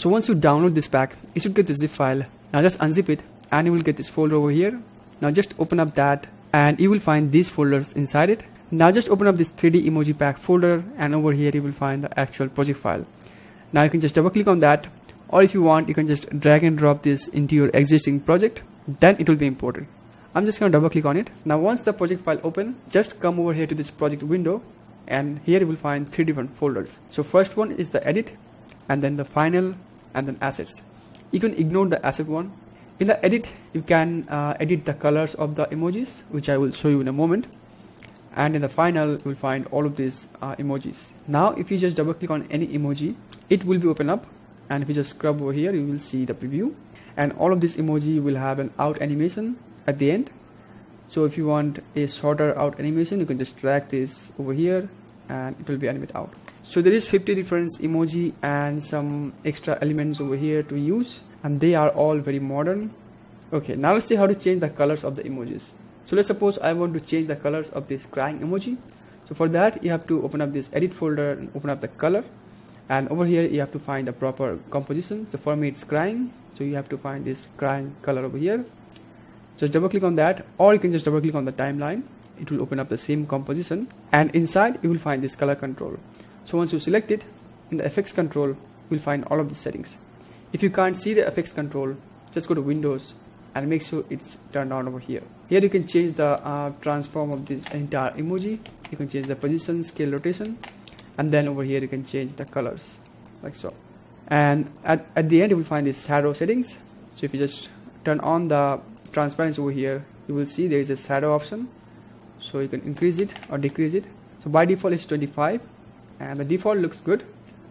So once you download this pack, you should get this zip file. Now just unzip it and you will get this folder over here. Now just open up that and you will find these folders inside it. Now just open up this 3D emoji pack folder and over here you will find the actual project file. Now you can just double click on that, or if you want you can just drag and drop this into your existing project, then it will be imported. I'm just going to double click on it. Now once the project file open, just come over here to this project window and here you will find 3 different folders. So first one is the edit, and then the final, and then assets. You can ignore the asset one. In the edit you can edit the colors of the emojis, which I will show you in a moment, and in the final you will find all of these emojis. Now if you just double click on any emoji, it will be open up, and if you just scrub over here you will see the preview, and all of this emoji will have an out animation at the end. So if you want a shorter out animation, you can just drag this over here and it will be animate out. So there is 50 different emoji and some extra elements over here to use, and they are all very modern. Okay, now let's see how to change the colors of the emojis. So let's suppose I want to change the colors of this crying emoji. So for that you have to open up this edit folder and open up the color, and over here you have to find the proper composition. So for me it's crying, so you have to find this crying color over here. Just double click on that, or you can just double click on the timeline. It will open up the same composition, and inside you will find this color control. So once you select it, in the effects control you will find all of the settings. If you can't see the effects control, just go to Windows and make sure it's turned on over here. Here you can change the transform of this entire emoji. You can change the position, scale, rotation, and then over here you can change the colors like so. And at the end you will find this shadow settings. So if you just turn on the transparency over here, you will see there is a shadow option, so you can increase it or decrease it. So by default it's 25 and the default looks good,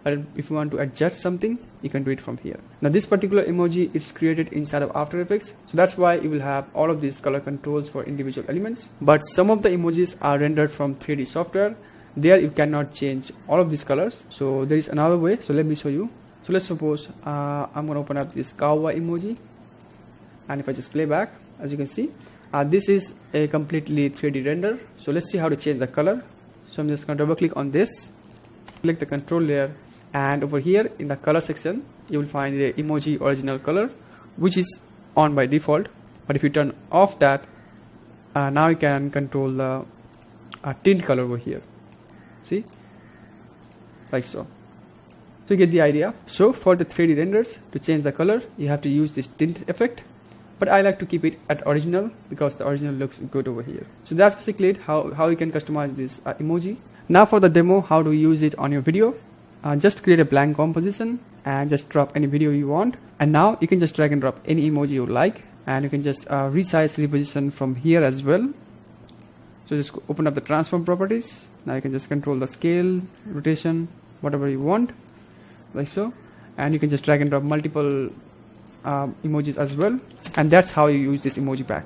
but if you want to adjust something you can do it from here. Now this particular emoji is created inside of After Effects, so that's why you will have all of these color controls for individual elements, but some of the emojis are rendered from 3D software. There you cannot change all of these colors, so there is another way. So let me show you. So let's suppose I'm going to open up this cowboy emoji, and if I just play back, as you can see this is a completely 3D render. So let's see how to change the color. So I'm just going to double click on this, click the control layer, and over here in the color section you will find the emoji original color, which is on by default. But if you turn off that, now you can control the tint color over here, see, like so. So you get the idea. So for the 3D renders, to change the color you have to use this tint effect, but I like to keep it at original because the original looks good over here. So that's basically it, how you can customize this emoji. Now for the demo, how to use it on your video. Just create a blank composition and just drop any video you want, and now you can just drag and drop any emoji you like, and you can just resize, reposition from here as well. So just open up the transform properties. Now you can just control the scale, rotation, whatever you want, like so, and you can just drag and drop multiple emojis as well, and that's how you use this emoji pack.